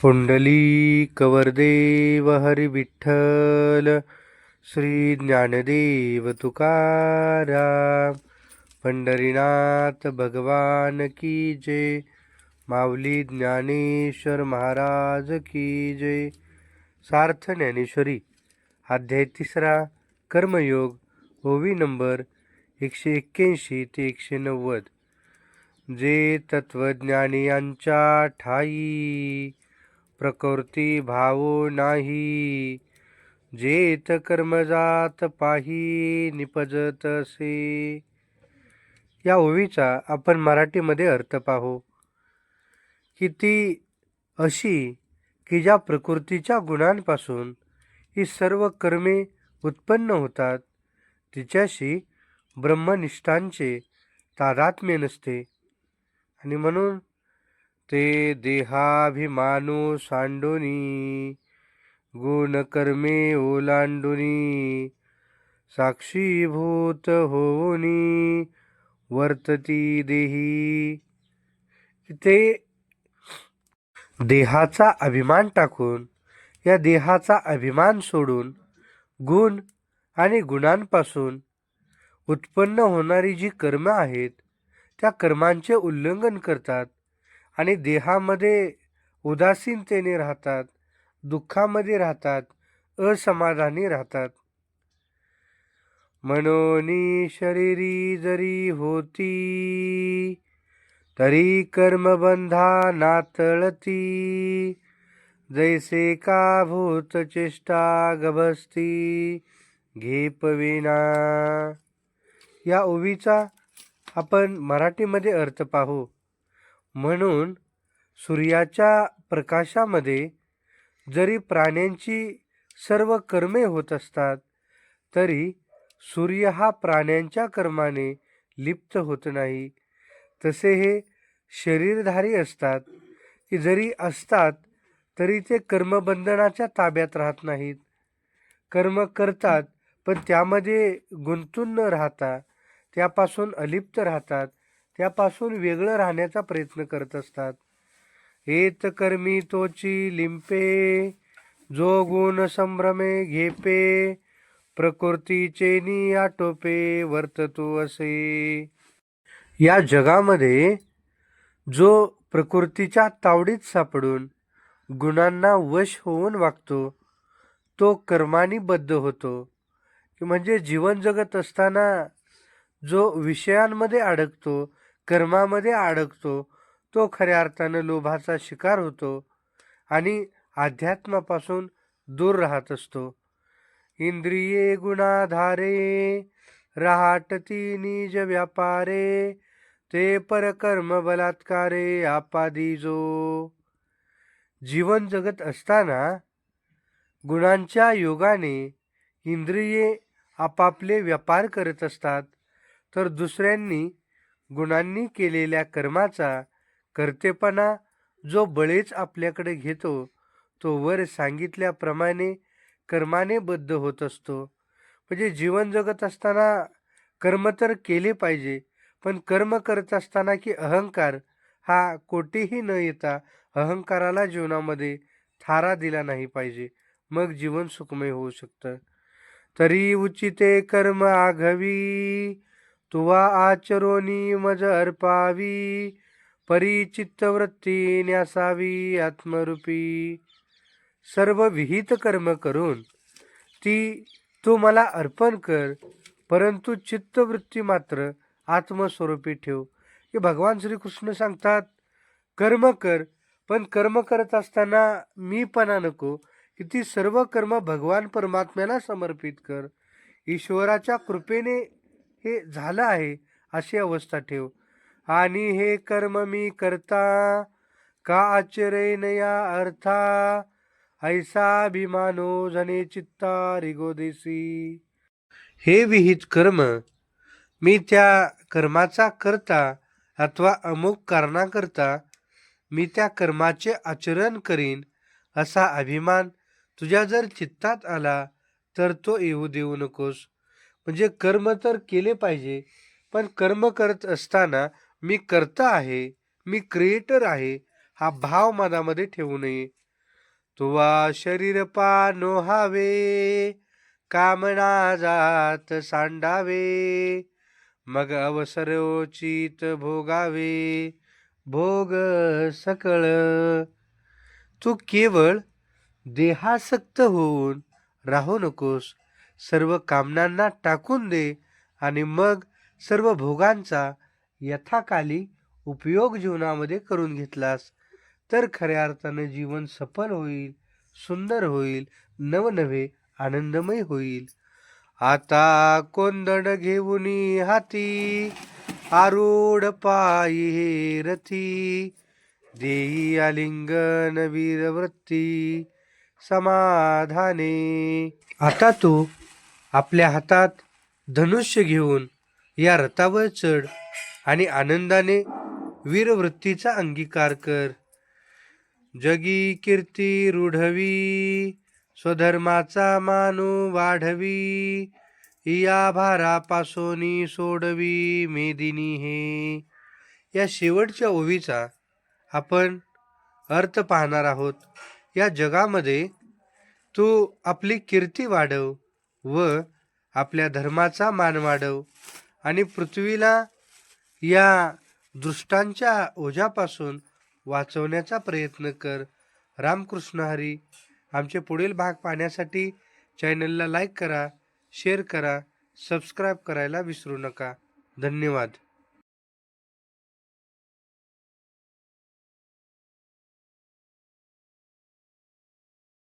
पुंडलीकवरदेव हरी विठ्ठल श्री ज्ञानदेव तुकाराम. पंढरीनाथ भगवान की जय. माऊली ज्ञानेश्वर महाराज की जय. सार्थ ज्ञानेश्वरी अध्याय 3 कर्मयोग, ओवी नंबर 181 ते 190. जे तत्वज्ञानी यांच्या ठाई प्रकृती भावो नाही, जेत कर्मजात पाही निपजत असे. या ओवीचा आपण मराठीमध्ये अर्थ पाहू की ती अशी की ज्या प्रकृतीच्या गुणांपासून ही सर्व कर्मे उत्पन्न होतात, तिच्याशी ब्रह्मनिष्ठांचे तादात्म्य नसते. आणि म्हणून ते देहाभिमानो सांडोनी गुण कर्मे ओलांडुनी साक्षीभूत होऊनी वर्तती देही. ते देहाचा अभिमान टाकून, या देहाचा अभिमान सोडून गुण आणि गुणांपासून उत्पन्न होणारी जी कर्म आहेत त्या कर्मांचे उल्लंघन करतात आणि देहामध्ये उदासीनतेने राहतात, दुःखामध्ये राहतात, असमाधानी राहतात. मनोनी शरीरी जरी होती, तरी कर्मबंधा नातळती, जैसे का भूत चेष्टा गभस्ती घेपविना. या ओवीचा आपण मराठीमध्ये अर्थ पाहू. म्हणून सूर्याच्या प्रकाशामध्ये जरी प्राण्यांची सर्व कर्मे होत असतात, तरी सूर्य हा प्राण्यांच्या कर्माने लिप्त होत नाही. तसे हे शरीरधारी असतात की जरी असतात तरी ते कर्मबंधनाच्या ताब्यात राहत नाहीत. कर्म करतात पण त्यामध्ये गुंतून न राहता त्यापासून अलिप्त राहतात, त्यापासून वेगळं राहण्याचा प्रयत्न करत असतात. हेत कर्मी तोची लिंपे, जो गुण संभ्रमे घेपे, प्रकृतीचे नि आटोपे वर्ततो असे. या जगामध्ये जो प्रकृतीच्या तावडीत सापडून गुणांना वश होऊन वागतो, तो कर्मानी बद्ध होतो. म्हणजे जीवन जगत असताना जो विषयांमध्ये अडकतो, कर्मामध्ये अडकतो, तो खऱ्या अर्थानं लोभाचा शिकार होतो आणि अध्यात्मापासून दूर राहत असतो. इंद्रिये गुणाधारे, राहटती निज व्यापारे, ते परकर्म बलात्कारे आपादी जो. जीवन जगत असताना गुणांच्या योगाने इंद्रिये आपापले व्यापार करत असतात, तर दुसऱ्यांनी गुणांनी केलेल्या कर्माचा कर्तेपणा जो बळीच आपल्याकडे घेतो, तो वर सांगितल्याप्रमाणे कर्माने बद्ध होत असतो. म्हणजे जीवन जगत असताना कर्म तर केले पाहिजे, पण कर्म करत असताना की अहंकार हा कोठेही न येता अहंकाराला जीवनामध्ये थारा दिला नाही पाहिजे, मग जीवन सुखमय होऊ शकतं. तरी उचिते कर्म आघवी, तुवा आचरोनी मज अर्पावी, परी चित्तवृत्ती न्यासावी आत्मरूपी. सर्व विहित कर्म करून ती तू मला अर्पण कर, परंतु चित्तवृत्ती मात्र आत्मस्वरूपी ठेव. हे भगवान श्रीकृष्ण सांगतात, कर्म कर, पण कर्म करत असताना मीपणा नको, की ती सर्व कर्म भगवान परमात्म्याला समर्पित कर. ईश्वराच्या कृपेने हे झालं आहे अशी अवस्था ठेव. आणि हे कर्म मी करता, का आचरे नया अर्था, ऐसा अभिमानो जने चित्ता रिगोदेसी. हे विहित कर्म मी त्या कर्माचा करता अथवा अमुक कारणाकरता मी त्या कर्माचे आचरण करीन असा अभिमान तुझ्या जर चित्तात आला तर तो येऊ देऊ नकोस. म्हणजे कर्म तर केले पाहिजे, पण कर्म करत असताना मी कर्ता आहे, मी क्रिएटर आहे हा भाव मनामध्ये ठेवू नये. तुवा शरीर पानो हावे, कामना जात सांडावे, मग अवसरोचित भोगावे, भोग सकळ. तू केवळ देहासक्त होऊन राहू नकोस, सर्व कामनांना टाकून दे आणि मग सर्व भोगांचा यथाकाली उपयोग जीवनामध्ये करून घेतलास तर खऱ्या अर्थानं जीवन सफल होईल, सुंदर होईल, नवनवे आनंदमय होईल. आता कोंदण घेऊन हाती, आरूढ पायी हे रथी, देई आलिंगन वीरवृत्ती समाधाने. आता तू आपल्या हातात धनुष्य घेऊन या रथावर चढ आणि आनंदाने वीरवृत्तीचा अंगीकार कर. जगी कीर्ती रूढवी, स्वधर्माचा मानू वाढवी, या भारापासून सोडवी मेदिनी हे. या शेवटच्या ओवीचा आपण अर्थ पाहणार आहोत. या जगामध्ये तू आपली कीर्ती वाढव व आपल्या धर्माचा मान वाढव आणि पृथ्वीला या दुष्टांच्या ओझ्यापासून वाचवण्याचा प्रयत्न कर. रामकृष्ण हरी. आमचे पुढील भाग पाहण्यासाठी चॅनलला लाईक करा, शेअर करा, सबस्क्राईब करायला विसरू नका. धन्यवाद.